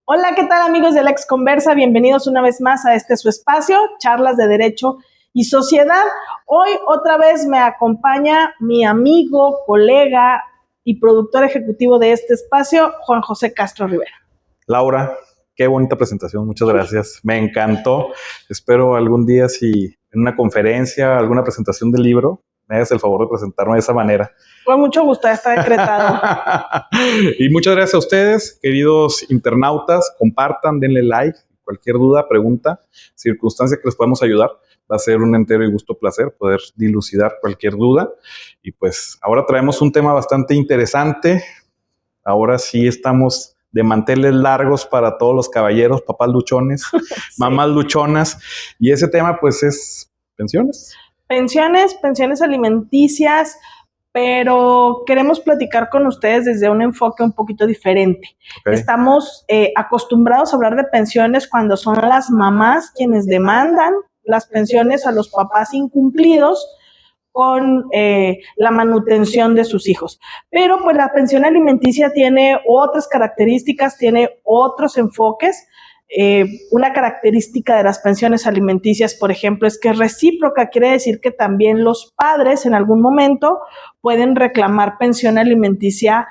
Hola, ¿qué tal amigos de Lex Conversa? Bienvenidos una vez más a este su espacio, charlas de derecho y sociedad. Hoy otra vez me acompaña mi amigo, colega y productor ejecutivo de este espacio, Juan José Castro Rivera. Laura, qué bonita presentación, muchas gracias. Me encantó. Espero algún día, si en una conferencia, alguna presentación del libro, me hagas el favor de presentarme de esa manera. Con mucho gusto, está decretado. Y muchas gracias a ustedes, queridos internautas. Compartan, denle like. Cualquier duda, pregunta, circunstancia que les podamos ayudar, va a ser un entero y gusto placer poder dilucidar cualquier duda. Y pues ahora traemos un tema bastante interesante. Ahora sí estamos de manteles largos para todos los caballeros, papás luchones, sí, mamás luchonas. Y ese tema pues es pensiones. Pensiones alimenticias, pero queremos platicar con ustedes desde un enfoque un poquito diferente. Okay. Estamos acostumbrados a hablar de pensiones cuando son las mamás quienes demandan las pensiones a los papás incumplidos con la manutención de sus hijos. Pero pues la pensión alimenticia tiene otras características, tiene otros enfoques. Una característica de las pensiones alimenticias, por ejemplo, es que es recíproca, quiere decir que también los padres en algún momento pueden reclamar pensión alimenticia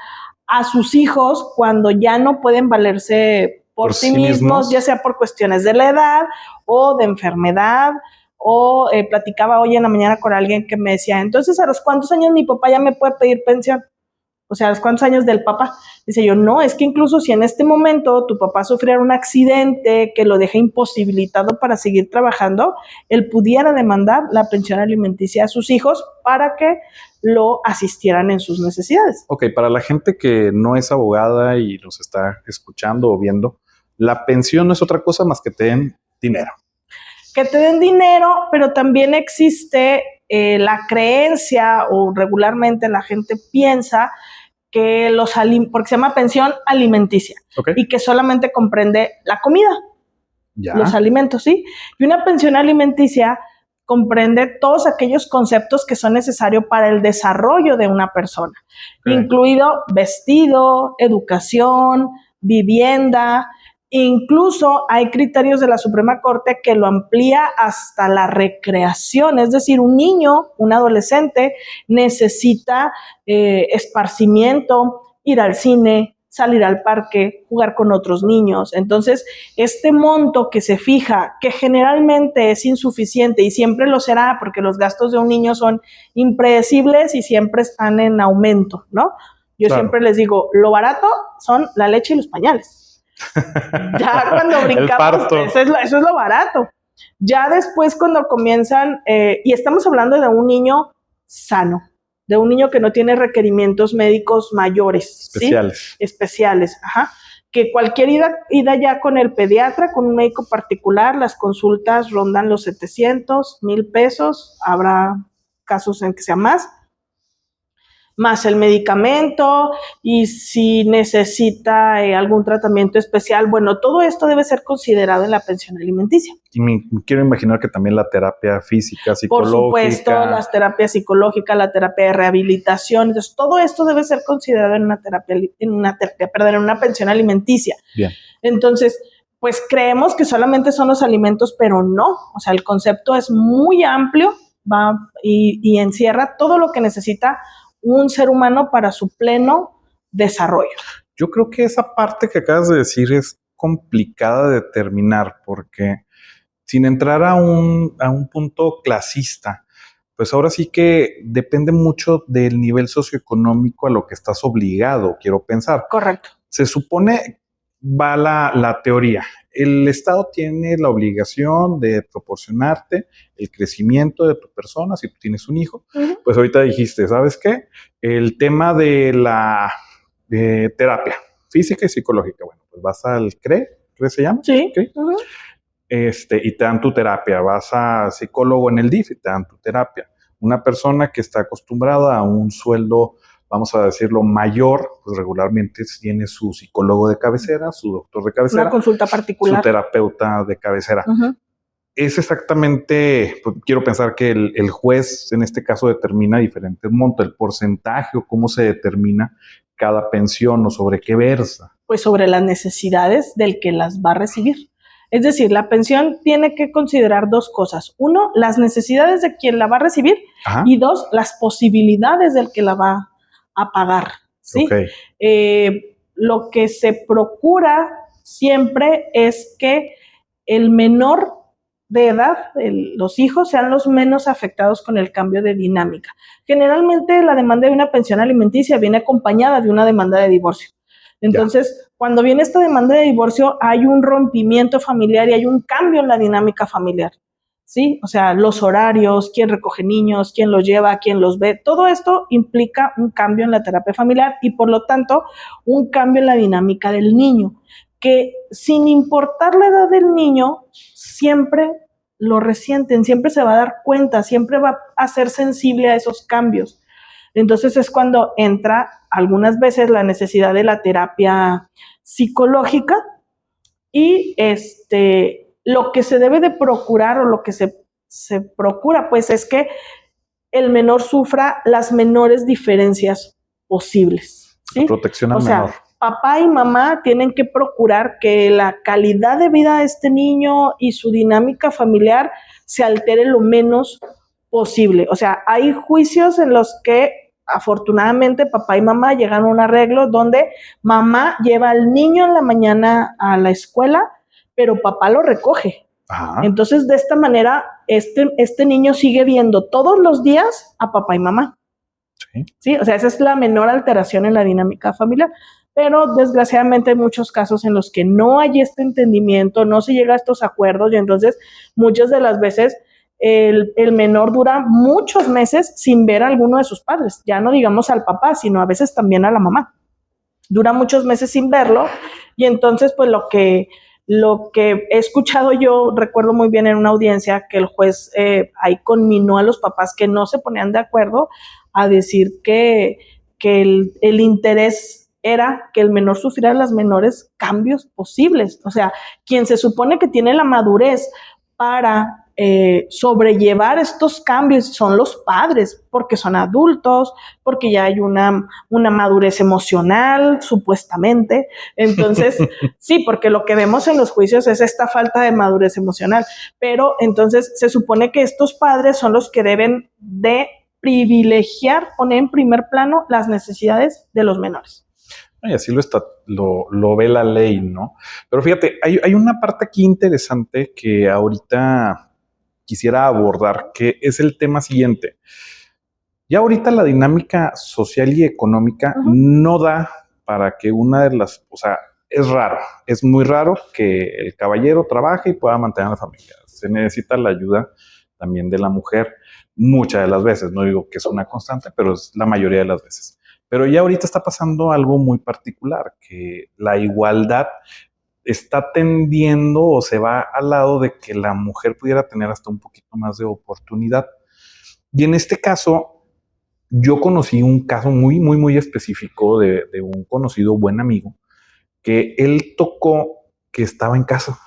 a sus hijos cuando ya no pueden valerse por sí mismos, ya sea por cuestiones de la edad o de enfermedad. O platicaba hoy en la mañana con alguien que me decía, entonces, ¿a los cuántos años mi papá ya me puede pedir pensión? O sea, ¿a los cuántos años del papá? Dice yo, no, es que incluso si en este momento tu papá sufriera un accidente que lo deje imposibilitado para seguir trabajando, él pudiera demandar la pensión alimenticia a sus hijos para que lo asistieran en sus necesidades. Ok, para la gente que no es abogada y nos está escuchando o viendo, la pensión no es otra cosa más que te den dinero. Que te den dinero, pero también existe la creencia, o regularmente la gente piensa que porque se llama pensión alimenticia, okay, y que solamente comprende la comida, los alimentos, ¿sí? Y una pensión alimenticia comprende todos aquellos conceptos que son necesarios para el desarrollo de una persona, okay, incluido vestido, educación, vivienda. Incluso hay criterios de la Suprema Corte que lo amplía hasta la recreación, es decir, un niño, un adolescente necesita esparcimiento, ir al cine, salir al parque, jugar con otros niños. Entonces, este monto que se fija, que generalmente es insuficiente y siempre lo será porque los gastos de un niño son impredecibles y siempre están en aumento, ¿no? Yo siempre les digo, lo barato son la leche y los pañales. Ya cuando brincamos, eso es lo barato. Ya después cuando comienzan, y estamos hablando de un niño sano, de un niño que no tiene requerimientos médicos mayores. Especiales. ¿Sí? Especiales, ajá. Que cualquier ida ya con el pediatra, con un médico particular, las consultas rondan los 700, 1,000 pesos, habrá casos en que sea más el medicamento, y si necesita algún tratamiento especial, bueno, todo esto debe ser considerado en la pensión alimenticia. Y me quiero imaginar que también la terapia física, psicológica. Por supuesto, las terapias psicológicas, la terapia de rehabilitación, entonces todo esto debe ser considerado en una pensión alimenticia. Bien. Entonces, pues creemos que solamente son los alimentos, pero no, o sea, el concepto es muy amplio, y encierra todo lo que necesita un ser humano para su pleno desarrollo. Yo creo que esa parte que acabas de decir es complicada de determinar, porque sin entrar a un punto clasista, pues ahora sí que depende mucho del nivel socioeconómico a lo que estás obligado, quiero pensar. Correcto. Se supone, va la teoría, el Estado tiene la obligación de proporcionarte el crecimiento de tu persona, si tú tienes un hijo. Uh-huh. Pues ahorita dijiste, ¿sabes qué? El tema de la terapia física y psicológica. Bueno, pues vas al CRE se llama. Sí. ¿Okay? Uh-huh. Y te dan tu terapia. Vas a psicólogo en el DIF y te dan tu terapia. Una persona que está acostumbrada a un sueldo, vamos a decirlo, mayor, pues regularmente tiene su psicólogo de cabecera, su doctor de cabecera. Una consulta particular. Su terapeuta de cabecera. Uh-huh. es exactamente, pues, quiero pensar que el juez en este caso determina diferentes montos, el porcentaje o cómo se determina cada pensión o sobre qué versa. Pues sobre las necesidades del que las va a recibir. Es decir, la pensión tiene que considerar dos cosas. Uno, las necesidades de quien la va a recibir. Ajá. Y dos, las posibilidades del que la va a pagar. ¿Sí? Okay. Lo que se procura siempre es que el menor de edad, los hijos, sean los menos afectados con el cambio de dinámica. Generalmente la demanda de una pensión alimenticia viene acompañada de una demanda de divorcio. Entonces, cuando viene esta demanda de divorcio, hay un rompimiento familiar y hay un cambio en la dinámica familiar, ¿sí? O sea, los horarios, quién recoge niños, quién los lleva, quién los ve, todo esto implica un cambio en la terapia familiar y, por lo tanto, un cambio en la dinámica del niño, que sin importar la edad del niño, siempre lo resienten, siempre se va a dar cuenta, siempre va a ser sensible a esos cambios. Entonces es cuando entra algunas veces la necesidad de la terapia psicológica y lo que se debe de procurar o lo que se procura pues es que el menor sufra las menores diferencias posibles, ¿sí? La protección al menor. Papá y mamá tienen que procurar que la calidad de vida de este niño y su dinámica familiar se altere lo menos posible. O sea, hay juicios en los que afortunadamente papá y mamá llegan a un arreglo donde mamá lleva al niño en la mañana a la escuela, pero papá lo recoge. Ajá. Entonces, de esta manera, este niño sigue viendo todos los días a papá y mamá. Sí. ¿Sí? O sea, esa es la menor alteración en la dinámica familiar. Pero desgraciadamente hay muchos casos en los que no hay este entendimiento, no se llega a estos acuerdos y entonces muchas de las veces el menor dura muchos meses sin ver a alguno de sus padres, ya no digamos al papá, sino a veces también a la mamá. Dura muchos meses sin verlo y entonces pues lo que he escuchado yo, recuerdo muy bien en una audiencia que el juez ahí conminó a los papás que no se ponían de acuerdo a decir que el interés era que el menor sufriera los menores cambios posibles. O sea, quien se supone que tiene la madurez para sobrellevar estos cambios son los padres, porque son adultos, porque ya hay una madurez emocional, supuestamente. Entonces, sí, porque lo que vemos en los juicios es esta falta de madurez emocional. Pero entonces se supone que estos padres son los que deben de privilegiar, poner en primer plano las necesidades de los menores. Y así lo ve la ley, ¿no? Pero fíjate, hay una parte aquí interesante que ahorita quisiera abordar, que es el tema siguiente. Ya ahorita la dinámica social y económica no da para que una de las, o sea, es raro, es muy raro que el caballero trabaje y pueda mantener a la familia. Se necesita la ayuda también de la mujer muchas de las veces. No digo que es una constante, pero es la mayoría de las veces. Pero ya ahorita está pasando algo muy particular, que la igualdad está tendiendo o se va al lado de que la mujer pudiera tener hasta un poquito más de oportunidad. Y en este caso, yo conocí un caso muy, muy, muy específico de un conocido buen amigo que él tocó que estaba en casa.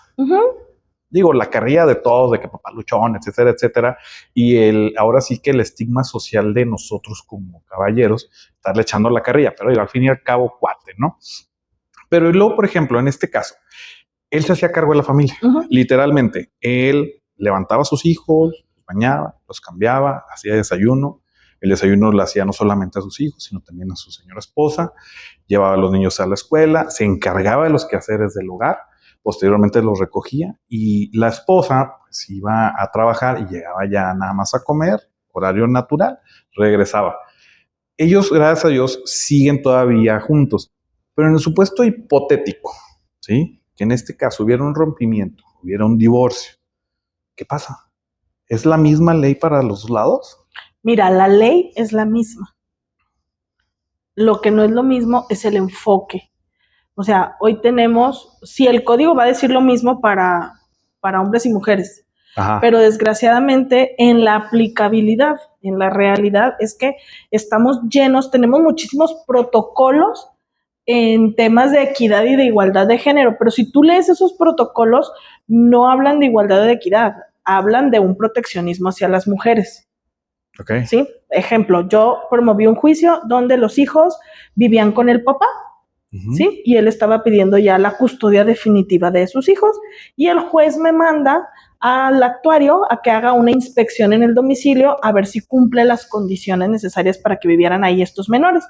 Digo, la carrilla de todos, de que papá luchón, etcétera, etcétera. Y ahora sí que el estigma social de nosotros como caballeros, estarle echando la carrilla, pero digo, al fin y al cabo, cuate, ¿no? Pero luego, por ejemplo, en este caso, él se hacía cargo de la familia, literalmente. Él levantaba a sus hijos, los bañaba, los cambiaba, hacía desayuno. El desayuno lo hacía no solamente a sus hijos, sino también a su señora esposa. Llevaba a los niños a la escuela, se encargaba de los quehaceres del hogar. Posteriormente los recogía y la esposa pues iba a trabajar y llegaba ya nada más a comer, horario natural, regresaba. Ellos, gracias a Dios, siguen todavía juntos, pero en el supuesto hipotético, ¿sí? Que en este caso hubiera un rompimiento, hubiera un divorcio, ¿qué pasa? ¿Es la misma ley para los dos lados? Mira, la ley es la misma. Lo que no es lo mismo es el enfoque. O sea, hoy tenemos, si el código va a decir lo mismo para hombres y mujeres, pero desgraciadamente en la aplicabilidad, en la realidad, es que estamos llenos, tenemos muchísimos protocolos en temas de equidad y de igualdad de género, pero si tú lees esos protocolos, no hablan de igualdad o de equidad, hablan de un proteccionismo hacia las mujeres. Okay. ¿Sí? Ejemplo, yo promoví un juicio donde los hijos vivían con el papá, ¿sí? Y él estaba pidiendo ya la custodia definitiva de sus hijos y el juez me manda al actuario a que haga una inspección en el domicilio a ver si cumple las condiciones necesarias para que vivieran ahí estos menores.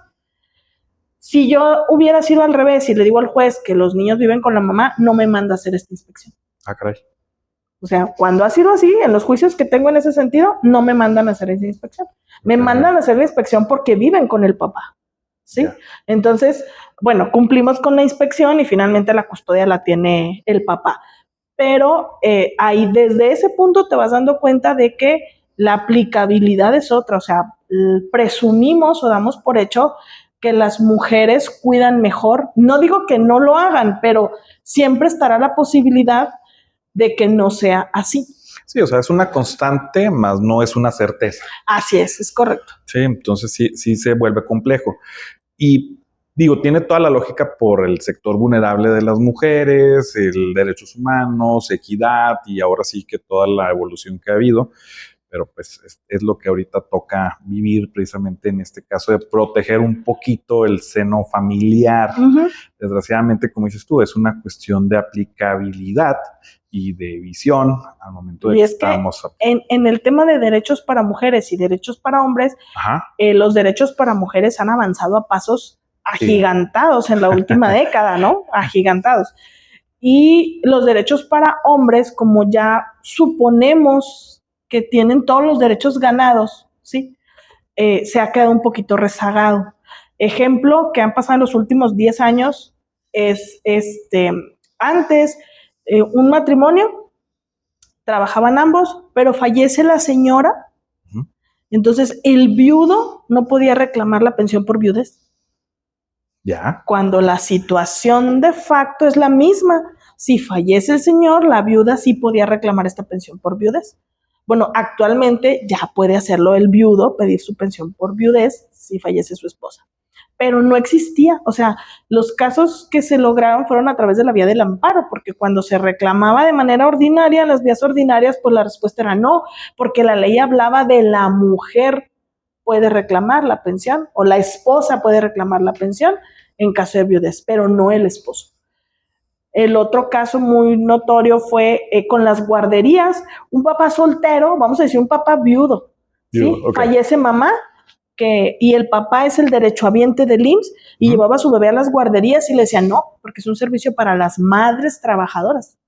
Si yo hubiera sido al revés y le digo al juez que los niños viven con la mamá, no me manda a hacer esta inspección. Ah, caray. O sea, cuando ha sido así, en los juicios que tengo en ese sentido, no me mandan a hacer esa inspección. Me mandan a hacer la inspección porque viven con el papá, ¿sí? Yeah. Entonces, bueno, cumplimos con la inspección y finalmente la custodia la tiene el papá. Pero ahí desde ese punto te vas dando cuenta de que la aplicabilidad es otra. O sea, presumimos o damos por hecho que las mujeres cuidan mejor. No digo que no lo hagan, pero siempre estará la posibilidad de que no sea así. Sí, o sea, es una constante, más no es una certeza. Así es correcto. Sí, entonces sí se vuelve complejo. Y digo, tiene toda la lógica por el sector vulnerable de las mujeres, el derechos humanos, equidad y ahora sí que toda la evolución que ha habido. Pero pues es lo que ahorita toca vivir precisamente en este caso de proteger un poquito el seno familiar. Desgraciadamente, como dices tú, es una cuestión de aplicabilidad y de visión al momento de que estamos... En el tema de derechos para mujeres y derechos para hombres, los derechos para mujeres han avanzado a pasos agigantados en la última década, ¿no? Agigantados. Y los derechos para hombres, como ya suponemos que tienen todos los derechos ganados, ¿sí? Se ha quedado un poquito rezagado. Ejemplo que han pasado en los últimos 10 años es antes un matrimonio, trabajaban ambos, pero fallece la señora, entonces el viudo no podía reclamar la pensión por viudez. Ya. Cuando la situación de facto es la misma. Si fallece el señor, la viuda sí podía reclamar esta pensión por viudez. Bueno, actualmente ya puede hacerlo el viudo, pedir su pensión por viudez si fallece su esposa. Pero no existía, o sea, los casos que se lograron fueron a través de la vía del amparo, porque cuando se reclamaba de manera ordinaria, las vías ordinarias, pues la respuesta era no, porque la ley hablaba de la mujer puede reclamar la pensión o la esposa puede reclamar la pensión en caso de viudez, pero no el esposo. El otro caso muy notorio fue con las guarderías. Un papá soltero, vamos a decir un papá viudo, ¿sí? Okay. Fallece mamá y el papá es el derechohabiente del IMSS y llevaba a su bebé a las guarderías y le decían no, porque es un servicio para las madres trabajadoras.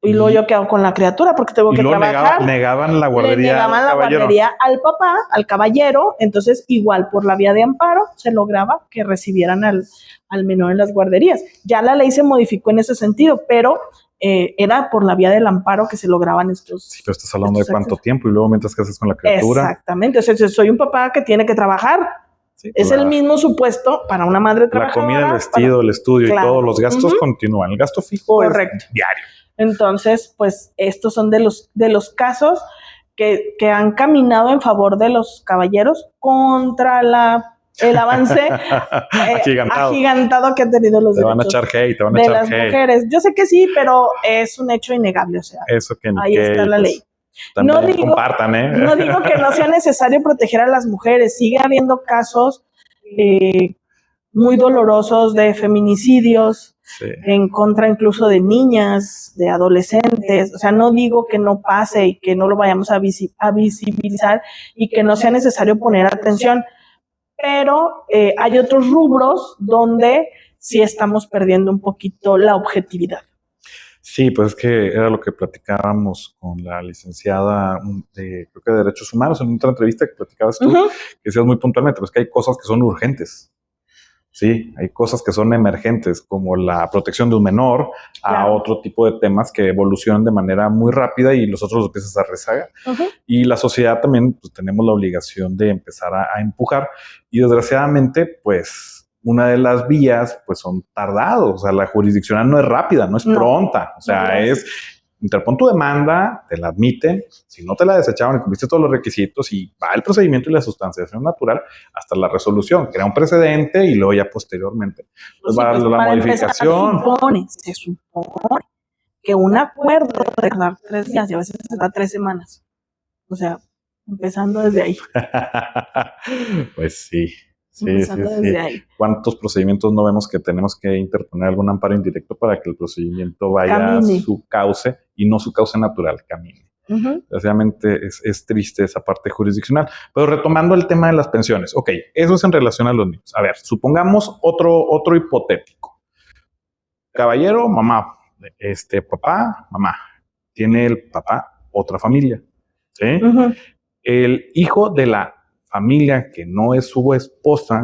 Y luego yo quedo con la criatura porque tengo que trabajar. Negaban la guardería. Negaban la guardería al papá, al caballero. Entonces, igual por la vía de amparo, se lograba que recibieran al menor en las guarderías. Ya la ley se modificó en ese sentido, pero era por la vía del amparo que se lograban estos. Sí, pero estás hablando de cuánto tiempo y luego mientras que haces con la criatura. Exactamente. O sea, soy un papá que tiene que trabajar. Sí, es el mismo supuesto para una madre trabajadora. La comida, el vestido, el estudio y todos los gastos continúan. El gasto fijo correcto. Es diario. Entonces, pues estos son de los casos que han caminado en favor de los caballeros contra el avance agigantado que han tenido los derechos van a echar hate, te van a de echar las hate. Mujeres. Yo sé que sí, pero es un hecho innegable, o sea, eso que ahí está la ley. No digo, compartan, no digo que no sea necesario proteger a las mujeres, sigue habiendo casos muy dolorosos de feminicidios, en contra incluso de niñas, de adolescentes. O sea, no digo que no pase y que no lo vayamos a visibilizar y que no sea necesario poner atención, pero hay otros rubros donde sí estamos perdiendo un poquito la objetividad. Sí, pues es que era lo que platicábamos con la licenciada de, creo que de Derechos Humanos, en otra entrevista que platicabas tú, que decías muy puntualmente, pues que hay cosas que son urgentes. Sí, hay cosas que son emergentes, como la protección de un menor, a otro tipo de temas que evolucionan de manera muy rápida y los otros los empiezas a rezagar. Y la sociedad también, pues tenemos la obligación de empezar a empujar. Y desgraciadamente, pues una de las vías, pues son tardados. O sea, la jurisdiccional no es rápida, no es pronta. O sea, interpon tu demanda, te la admiten, si no te la desecharon y cumpliste todos los requisitos y va el procedimiento y la sustanciación natural hasta la resolución, crea un precedente y luego ya posteriormente pues va la modificación. Se supone que un acuerdo de tardar 3 días y a veces se da 3 semanas. O sea, empezando desde ahí. Pues sí. Empezando desde ahí. ¿Cuántos procedimientos no vemos que tenemos que interponer algún amparo indirecto para que el procedimiento vaya Camine. a su cauce y no su cauce natural, camine? Desgraciadamente es triste esa parte jurisdiccional. Pero retomando el tema de las pensiones. Ok, eso es en relación a los niños. A ver, supongamos otro hipotético. Caballero, mamá, papá, mamá. Tiene el papá otra familia. ¿Sí? El hijo de la familia que no es su esposa,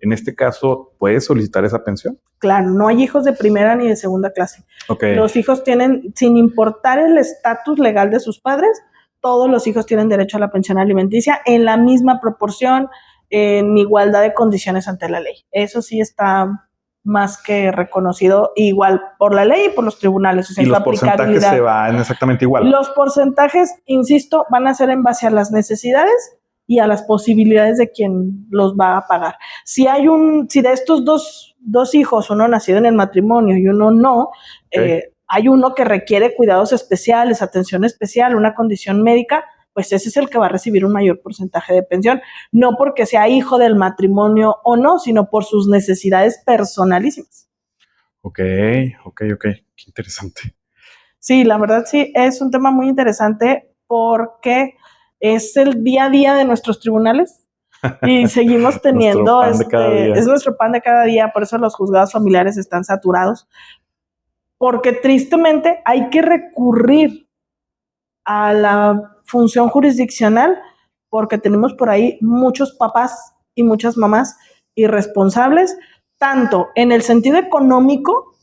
en este caso, ¿puede solicitar esa pensión? Claro, no hay hijos de primera ni de segunda clase. Okay. Los hijos tienen, sin importar el estatus legal de sus padres, todos los hijos tienen derecho a la pensión alimenticia en la misma proporción, en igualdad de condiciones ante la ley. Eso sí está más que reconocido igual por la ley y por los tribunales. O sea, y los porcentajes se van exactamente igual. Los porcentajes, insisto, van a ser en base a las necesidades y a las posibilidades de quien los va a pagar. Si de estos dos hijos, uno nacido en el matrimonio y uno no, hay uno que requiere cuidados especiales, atención especial, una condición médica, pues ese es el que va a recibir un mayor porcentaje de pensión, no porque sea hijo del matrimonio o no, sino por sus necesidades personalísimas. Ok, qué interesante. Sí, la verdad sí, es un tema muy interesante porque es el día a día de nuestros tribunales y seguimos teniendo, es nuestro pan de cada día, por eso los juzgados familiares están saturados, porque tristemente hay que recurrir a la función jurisdiccional porque tenemos por ahí muchos papás y muchas mamás irresponsables, tanto en el sentido económico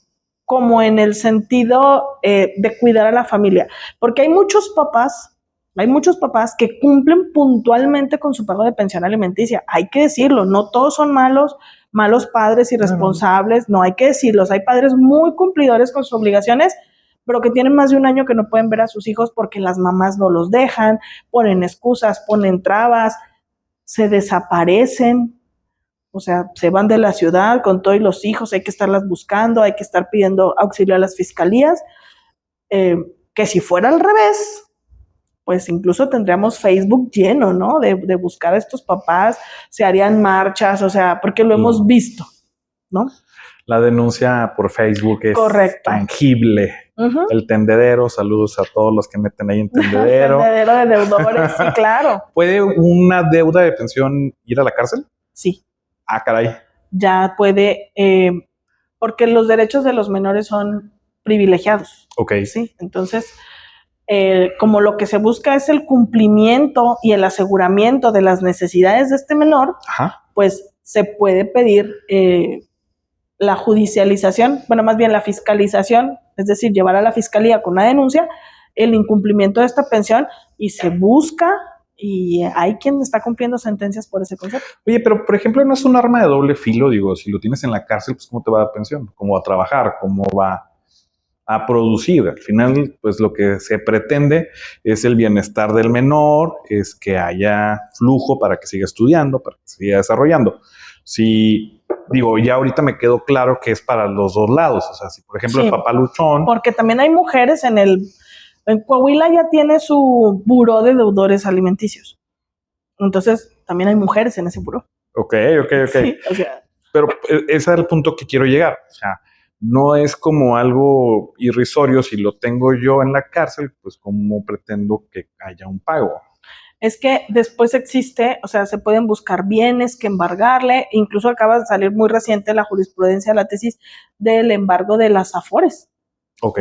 como en el sentido de cuidar a la familia, porque hay muchos papás que cumplen puntualmente con su pago de pensión alimenticia, hay que decirlo, no todos son malos padres irresponsables, no hay que decirlos, hay padres muy cumplidores con sus obligaciones, pero que tienen más de un año que no pueden ver a sus hijos porque las mamás no los dejan, ponen excusas, ponen trabas, se desaparecen. O sea, se van de la ciudad con todos los hijos, hay que estarlas buscando, hay que estar pidiendo auxilio a las fiscalías, que si fuera al revés, pues incluso tendríamos Facebook lleno, ¿no? De buscar a estos papás, se harían marchas, o sea, porque lo hemos visto, ¿no? La denuncia por Facebook es tangible. Uh-huh. El tendedero, saludos a todos los que meten ahí en tendedero. El tendedero de deudores, sí, claro. ¿Puede una deuda de pensión ir a la cárcel? Sí. Ah, caray. Ya puede, porque los derechos de los menores son privilegiados. Ok. Sí, entonces, como lo que se busca es el cumplimiento y el aseguramiento de las necesidades de este menor, ajá, pues se puede pedir la judicialización, bueno, más bien la fiscalización, es decir, llevar a la fiscalía con una denuncia el incumplimiento de esta pensión y se busca. Y hay quien está cumpliendo sentencias por ese concepto. Oye, pero por ejemplo, no es un arma de doble filo, digo, si lo tienes en la cárcel, pues ¿cómo te va a dar pensión? ¿Cómo va a trabajar? ¿Cómo va a producir? Al final, pues lo que se pretende es el bienestar del menor, es que haya flujo para que siga estudiando, para que siga desarrollando. Si, digo, ya ahorita me quedó claro que es para los dos lados, o sea, si por ejemplo el papá luchón... Porque también hay mujeres en Coahuila ya tiene su buró de deudores alimenticios. Entonces, también hay mujeres en ese buró. Ok. Sí, o sea. Pero ese es el punto que quiero llegar. O sea, no es como algo irrisorio. Si lo tengo yo en la cárcel, pues ¿cómo pretendo que haya un pago? Es que después existe, o sea, se pueden buscar bienes que embargarle. Incluso acaba de salir muy reciente la jurisprudencia de la tesis del embargo de las afores. Ok.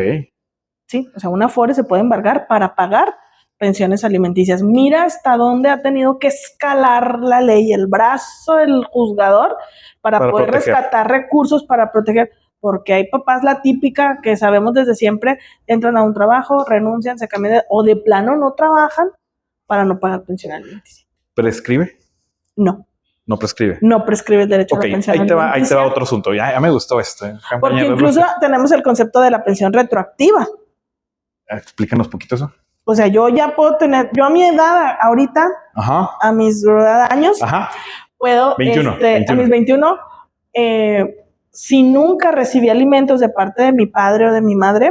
Sí, o sea, una afore se puede embargar para pagar pensiones alimenticias. Mira hasta dónde ha tenido que escalar la ley, el brazo del juzgador para poder rescatar recursos para proteger, porque hay papás, la típica que sabemos desde siempre, entran a un trabajo, renuncian, se cambian o de plano no trabajan para no pagar pensión alimenticia. ¿Prescribe? No. No prescribe. No prescribe el derecho a la pensión alimenticia. Ahí te va otro asunto. Ya me gustó esto. Porque incluso tenemos el concepto de la pensión retroactiva. Explícanos poquito eso. O sea, yo ya puedo tener, yo a mi edad, ahorita, ajá, a mis años, ajá, puedo, 21. a mis 21, si nunca recibí alimentos de parte de mi padre o de mi madre,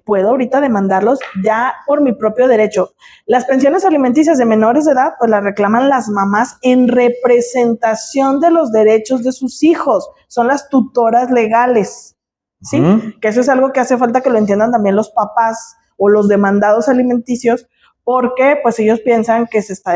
puedo ahorita demandarlos ya por mi propio derecho. Las pensiones alimenticias de menores de edad, pues las reclaman las mamás en representación de los derechos de sus hijos. Son las tutoras legales, ¿sí? Que eso es algo que hace falta que lo entiendan también los papás o los demandados alimenticios, porque pues ellos piensan que se está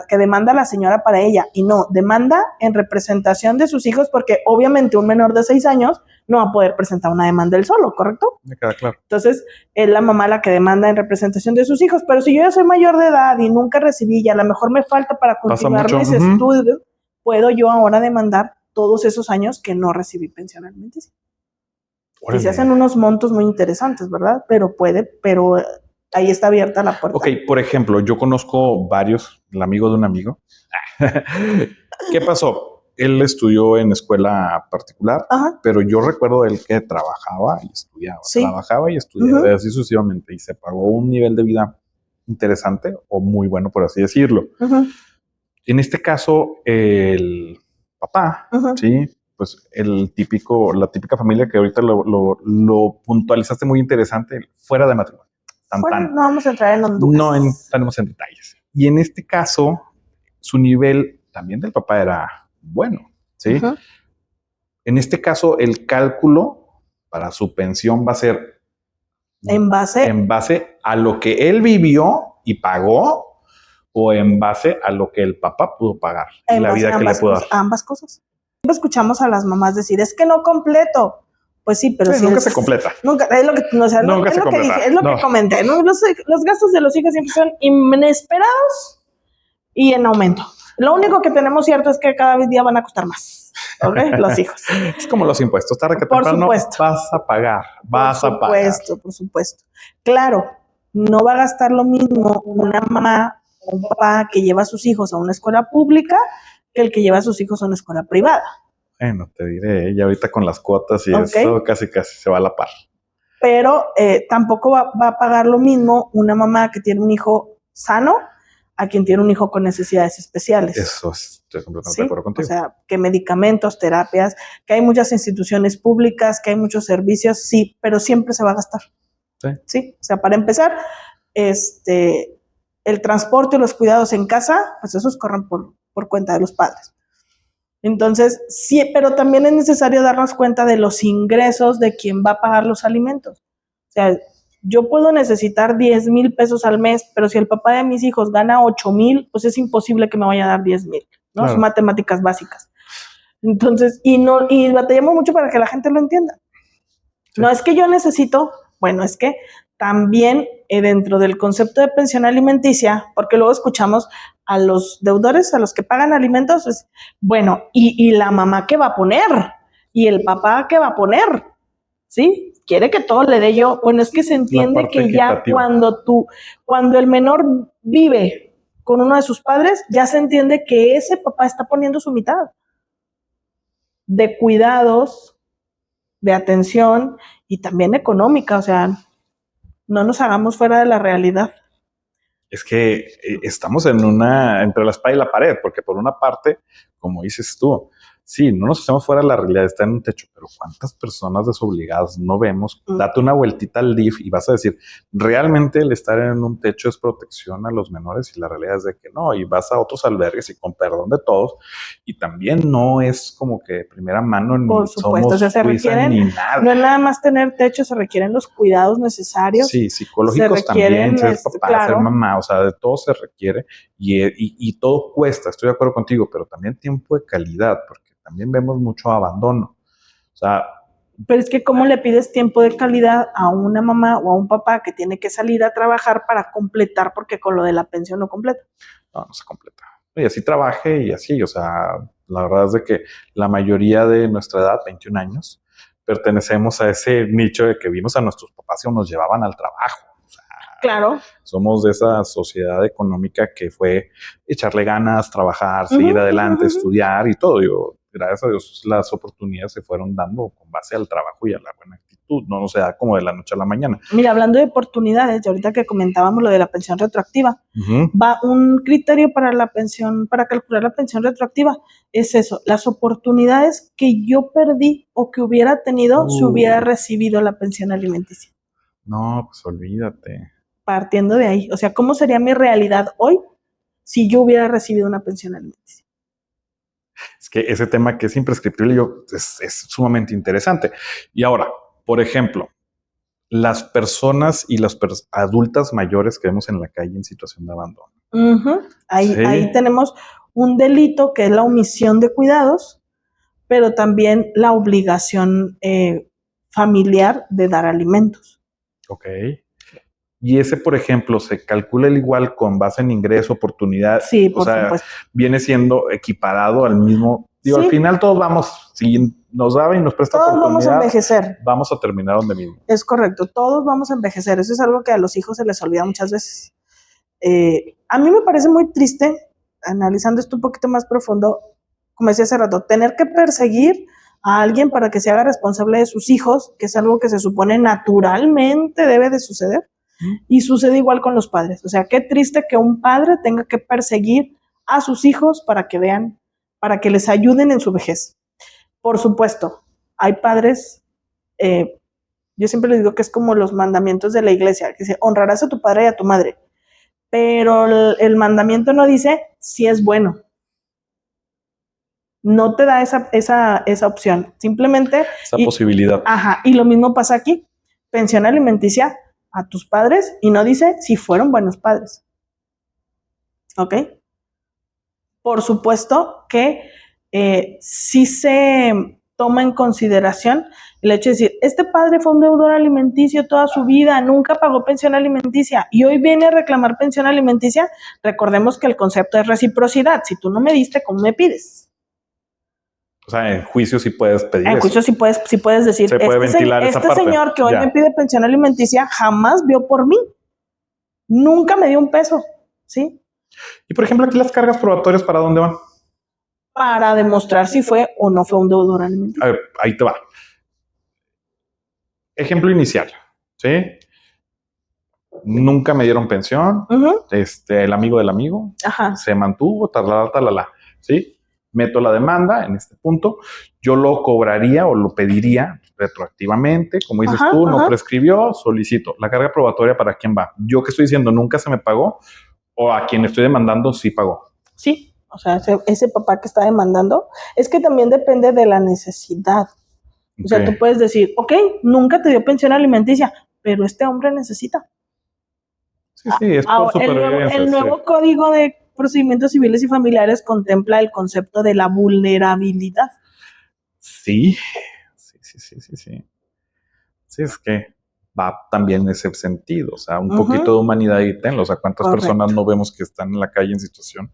que demanda la señora para ella, y no, demanda en representación de sus hijos, porque obviamente un menor de 6 años no va a poder presentar una demanda él solo, ¿correcto? Me queda claro. Entonces, es la mamá la que demanda en representación de sus hijos, pero si yo ya soy mayor de edad y nunca recibí, y a lo mejor me falta para continuar mis estudios, puedo yo ahora demandar todos esos años que no recibí pensión alimenticia. Y se hacen unos montos muy interesantes, ¿verdad? Pero ahí está abierta la puerta. Ok, por ejemplo, yo conozco varios, el amigo de un amigo. ¿Qué pasó? Él estudió en escuela particular, pero yo recuerdo él que trabajaba y estudiaba, trabajaba y estudiaba, así sucesivamente, y se pagó un nivel de vida interesante o muy bueno, por así decirlo. En este caso, el papá, ¿sí? Pues la típica familia que ahorita lo puntualizaste muy interesante, fuera de matrimonio. Bueno, no vamos a entrar en Honduras. No entramos en detalles. Y en este caso, su nivel también del papá era bueno, ¿sí? En este caso, el cálculo para su pensión va a ser en base a lo que él vivió y pagó, o en base a lo que el papá pudo pagar y la vida que le pudo dar. Ambas cosas. Siempre escuchamos a las mamás decir, es que no completo. Pues sí, pero sí, nunca se completa. Nunca, es lo que, o sea, nunca es lo completa. Que dije, es lo que comenté, ¿no? Los gastos de los hijos siempre son inesperados y en aumento. Lo único que tenemos cierto es que cada día van a costar más, ¿ok? Los hijos. Es como los impuestos, tarde que temprano vas a pagar, Por supuesto. Claro, no va a gastar lo mismo una mamá o un papá que lleva a sus hijos a una escuela pública que el que lleva a sus hijos a una escuela privada. Bueno, te diré, ya ahorita con las cuotas y eso casi se va a la par. Pero tampoco va a pagar lo mismo una mamá que tiene un hijo sano a quien tiene un hijo con necesidades especiales. Eso estoy completamente de acuerdo contigo. O sea, que medicamentos, terapias, que hay muchas instituciones públicas, que hay muchos servicios, sí, pero siempre se va a gastar. Sí, o sea, para empezar, el transporte y los cuidados en casa, pues esos corren por cuenta de los padres. Entonces, sí, pero también es necesario darnos cuenta de los ingresos de quien va a pagar los alimentos. O sea, yo puedo necesitar 10,000 pesos al mes, pero si el papá de mis hijos gana 8,000, pues es imposible que me vaya a dar 10,000, ¿no? Claro. Son matemáticas básicas. Entonces, y batallamos mucho para que la gente lo entienda. Sí. No es que yo necesito, bueno, es que también dentro del concepto de pensión alimenticia, porque luego escuchamos a los deudores, a los que pagan alimentos, pues, bueno, y la mamá ¿qué va a poner? Y el papá ¿qué va a poner? ¿Sí? Quiere que todo le dé yo. Bueno, es que se entiende que ya cuando el menor vive con uno de sus padres, ya se entiende que ese papá está poniendo su mitad de cuidados, de atención y también económica, o sea, no nos hagamos fuera de la realidad. Es que estamos entre la espada y la pared, porque por una parte, como dices tú, sí, no nos hacemos fuera de la realidad, está en un techo, pero ¿cuántas personas desobligadas no vemos? Date una vueltita al DIF y vas a decir, realmente el estar en un techo es protección a los menores, y la realidad es de que no, y vas a otros albergues y con perdón de todos, y también no es como que de primera mano ni por supuesto, somos se requieren, ni nada. No es nada más tener techo, se requieren los cuidados necesarios. Sí, psicológicos también, ser papá, claro, ser mamá, o sea, de todo se requiere y todo cuesta, estoy de acuerdo contigo, pero también tiempo de calidad, porque también vemos mucho abandono. O sea, pero es que ¿cómo le pides tiempo de calidad a una mamá o a un papá que tiene que salir a trabajar para completar, porque con lo de la pensión no completa? No se completa. Y así trabaje y así, o sea, la verdad es de que la mayoría de nuestra edad, 21 años, pertenecemos a ese nicho de que vimos a nuestros papás y nos llevaban al trabajo. O sea, claro. Somos de esa sociedad económica que fue echarle ganas, trabajar, seguir adelante, estudiar y todo. Digo, gracias a Dios las oportunidades se fueron dando con base al trabajo y a la buena actitud, no se da como de la noche a la mañana. Mira, hablando de oportunidades, y ahorita que comentábamos lo de la pensión retroactiva, va un criterio para calcular la pensión retroactiva, es eso, las oportunidades que yo perdí o que hubiera tenido si hubiera recibido la pensión alimenticia. No, pues olvídate. Partiendo de ahí. O sea, ¿cómo sería mi realidad hoy si yo hubiera recibido una pensión alimenticia? Es que ese tema que es imprescriptible es sumamente interesante. Y ahora, por ejemplo, las personas y las adultas mayores que vemos en la calle en situación de abandono. Ahí tenemos un delito que es la omisión de cuidados, pero también la obligación familiar de dar alimentos. Ok. Y ese, por ejemplo, ¿se calcula el igual con base en ingreso, oportunidad? Sí, por supuesto. Viene siendo equiparado al mismo. Digo, sí. Al final todos vamos, si nos da y nos presta todos oportunidad, vamos a envejecer. Vamos a terminar donde mismo. Es correcto, todos vamos a envejecer. Eso es algo que a los hijos se les olvida muchas veces. A mí me parece muy triste, analizando esto un poquito más profundo, como decía hace rato, tener que perseguir a alguien para que se haga responsable de sus hijos, que es algo que se supone naturalmente debe de suceder, y sucede igual con los padres. O sea, qué triste que un padre tenga que perseguir a sus hijos para que vean, para que les ayuden en su vejez. Por supuesto, hay padres, yo siempre les digo que es como los mandamientos de la iglesia, que dice, honrarás a tu padre y a tu madre, pero el mandamiento no dice si es bueno. No te da esa opción, simplemente... Esa posibilidad. Ajá, y lo mismo pasa aquí, pensión alimenticia a tus padres y no dice si fueron buenos padres. ¿Ok? Por supuesto que sí se toma en consideración el hecho de decir, este padre fue un deudor alimenticio toda su vida, nunca pagó pensión alimenticia y hoy viene a reclamar pensión alimenticia. Recordemos que el concepto es reciprocidad. Si tú no me diste, ¿cómo me pides? O sea, en juicio sí puedes pedir en juicio sí puedes decir, se puede ventilar esa parte. Señor que hoy me pide pensión alimenticia jamás vio por mí. Nunca me dio un peso, ¿sí? Y por ejemplo, aquí las cargas probatorias, ¿para dónde van? Para demostrar si fue o no fue un deudor alimenticio. A ver, ahí te va. Ejemplo inicial, ¿sí? Nunca me dieron pensión, el amigo del amigo, se mantuvo, talala, ¿sí? Meto la demanda en este punto, yo lo cobraría o lo pediría retroactivamente, como dices tú, no prescribió, solicito. ¿La carga probatoria para quién va? Yo que estoy diciendo nunca se me pagó o a quien estoy demandando sí pagó. Sí, o sea, ese papá que está demandando, es que también depende de la necesidad. O sea, tú puedes decir, ok, nunca te dio pensión alimenticia, pero este hombre necesita. Sí, es por supervivencia. El nuevo Código de Procedimientos Civiles y Familiares contempla el concepto de la vulnerabilidad. Sí. Sí, es que va también en ese sentido, o sea, un poquito de humanidad y tenlo, o sea, cuántas personas no vemos que están en la calle en situación,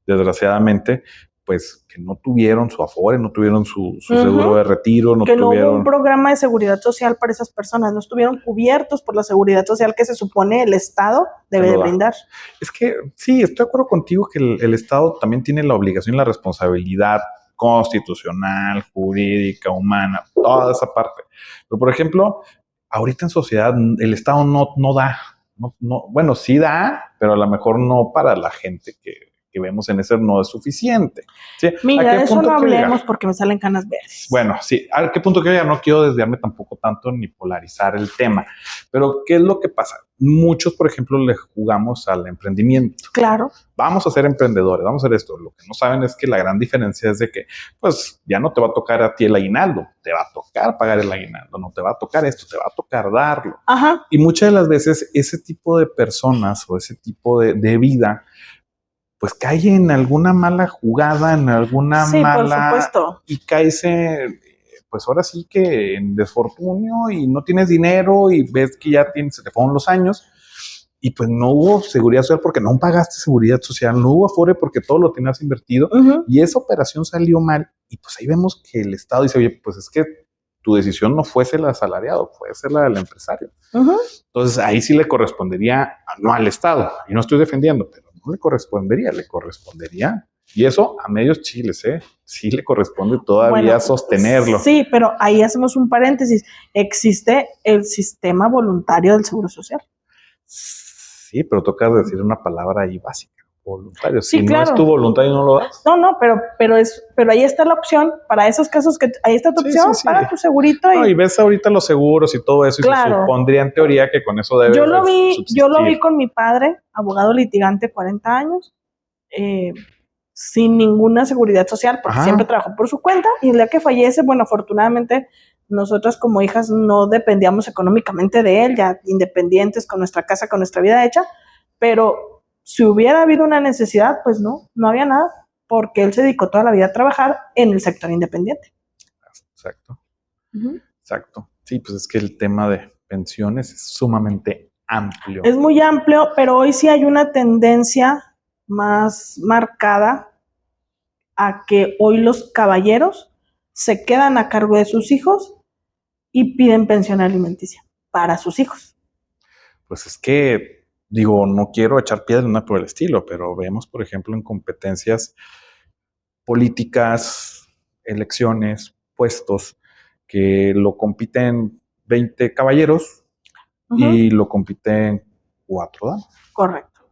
desgraciadamente, pues que no tuvieron su afore, no tuvieron su seguro de retiro, no hubo un programa de seguridad social para esas personas, no estuvieron cubiertos por la seguridad social que se supone el Estado debe de brindar. Es que sí, estoy de acuerdo contigo que el Estado también tiene la obligación y la responsabilidad constitucional, jurídica, humana, toda esa parte. Pero, por ejemplo, ahorita en sociedad el Estado no da, bueno, sí da, pero a lo mejor no para la gente que vemos en ese no es suficiente. ¿Sí? Mira, de eso no hablemos porque me salen canas verdes. Bueno, sí, ¿a qué punto que ya no quiero desviarme tampoco tanto ni polarizar el tema? Pero, ¿qué es lo que pasa? Muchos, por ejemplo, le jugamos al emprendimiento. Claro. Vamos a ser emprendedores, vamos a hacer esto. Lo que no saben es que la gran diferencia es de que, pues, ya no te va a tocar a ti el aguinaldo, te va a tocar pagar el aguinaldo, no te va a tocar esto, te va a tocar darlo. Y muchas de las veces ese tipo de personas o ese tipo de vida, pues cae en alguna mala jugada, en alguna mala... por supuesto. Y caes pues ahora sí que en desfortunio y no tienes dinero y ves que ya se te fueron los años y pues no hubo seguridad social porque no pagaste seguridad social, no hubo afore porque todo lo tenías invertido y esa operación salió mal y pues ahí vemos que el Estado dice, oye, pues es que tu decisión no fue ser el asalariado, fue ser la del empresario. Entonces ahí sí le correspondería, no al Estado, y no estoy defendiendo, pero no le correspondería. Y eso a medios chiles, sí le corresponde todavía sostenerlo. Sí, pero ahí hacemos un paréntesis. Existe el sistema voluntario del Seguro Social. Sí, pero toca decir una palabra ahí básica. voluntario. Sí, si claro. no es tu voluntad y no lo das. No, pero ahí está la opción para esos casos que ahí está tu opción, paga tu segurito. Y ves ahorita los seguros y todo eso, claro. Y se supondría en teoría que con eso debe yo lo vi con mi padre, abogado litigante, 40 años, sin ninguna seguridad social, porque siempre trabajó por su cuenta, y el día que fallece, bueno, afortunadamente, nosotras como hijas no dependíamos económicamente de él, ya independientes con nuestra casa, con nuestra vida hecha, pero si hubiera habido una necesidad, pues no había nada, porque él se dedicó toda la vida a trabajar en el sector independiente. Exacto. Exacto. Sí, pues es que el tema de pensiones es sumamente amplio. Es muy amplio, pero hoy sí hay una tendencia más marcada a que hoy los caballeros se quedan a cargo de sus hijos y piden pensión alimenticia para sus hijos. Pues es que, digo, no quiero echar piedras nada por el estilo, pero vemos, por ejemplo, en competencias políticas, elecciones, puestos, que lo compiten 20 caballeros y lo compiten 4 damas. Correcto.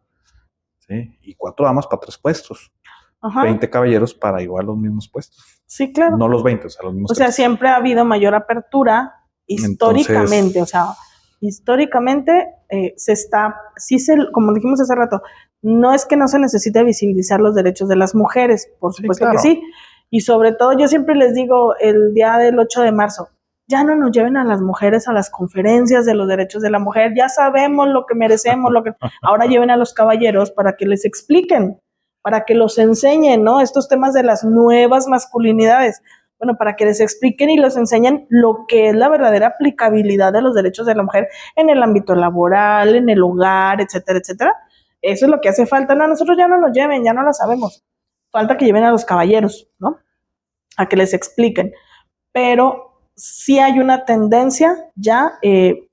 ¿Sí? Y 4 damas para 3 puestos. 20 caballeros para igual los mismos puestos. Sí, claro. No los 20, o sea, los mismos. O sea, siempre ha habido mayor apertura históricamente. Históricamente como dijimos hace rato, no es que no se necesite visibilizar los derechos de las mujeres, por supuesto que sí. Y sobre todo, yo siempre les digo, el día del 8 de marzo, ya no nos lleven a las mujeres a las conferencias de los derechos de la mujer, ya sabemos lo que merecemos, ahora lleven a los caballeros para que les expliquen, para que los enseñen, ¿no? Estos temas de las nuevas masculinidades, bueno, para que les expliquen y los enseñen lo que es la verdadera aplicabilidad de los derechos de la mujer en el ámbito laboral, en el hogar, etcétera, etcétera. Eso es lo que hace falta. No, nosotros ya no nos lleven, ya no la sabemos. Falta que lleven a los caballeros, ¿no? A que les expliquen. Pero sí hay una tendencia ya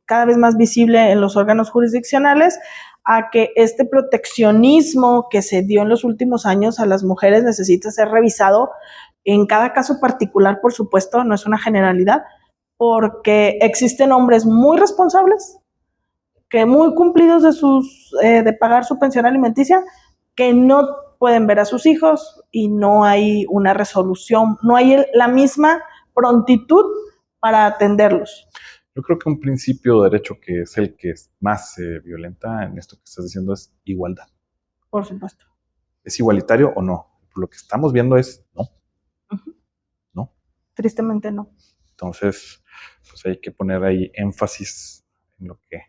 cada vez más visible en los órganos jurisdiccionales a que este proteccionismo que se dio en los últimos años a las mujeres necesita ser revisado en cada caso particular, por supuesto, no es una generalidad, porque existen hombres muy responsables, que muy cumplidos de pagar su pensión alimenticia, que no pueden ver a sus hijos y no hay una resolución, no hay la misma prontitud para atenderlos. Yo creo que un principio de derecho que es el que más se violenta en esto que estás diciendo es igualdad. Por supuesto. ¿Es igualitario o no? Lo que estamos viendo es no. No. Tristemente no. Entonces, pues hay que poner ahí énfasis en lo que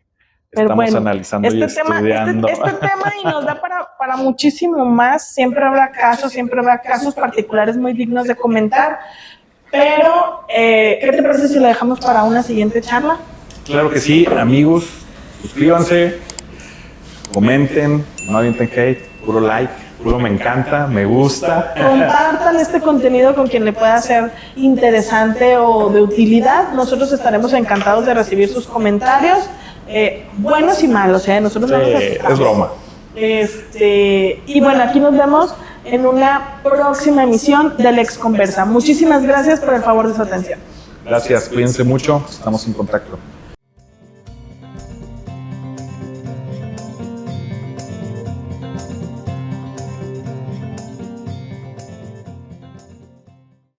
estamos analizando y estudiando. Este tema y nos da para muchísimo más. Siempre habrá casos particulares muy dignos de comentar. Pero, ¿qué te parece si lo dejamos para una siguiente charla? Claro que sí, amigos. Suscríbanse, comenten, no avienten hate, puro like, puro me encanta, me gusta. Compartan este contenido con quien le pueda ser interesante o de utilidad. Nosotros estaremos encantados de recibir sus comentarios, buenos y malos, nosotros no nos asustamos. Es broma. Y bueno, aquí nos vemos en una próxima emisión de Lex Conversa. Muchísimas gracias por el favor de su atención. Gracias, cuídense mucho, estamos en contacto.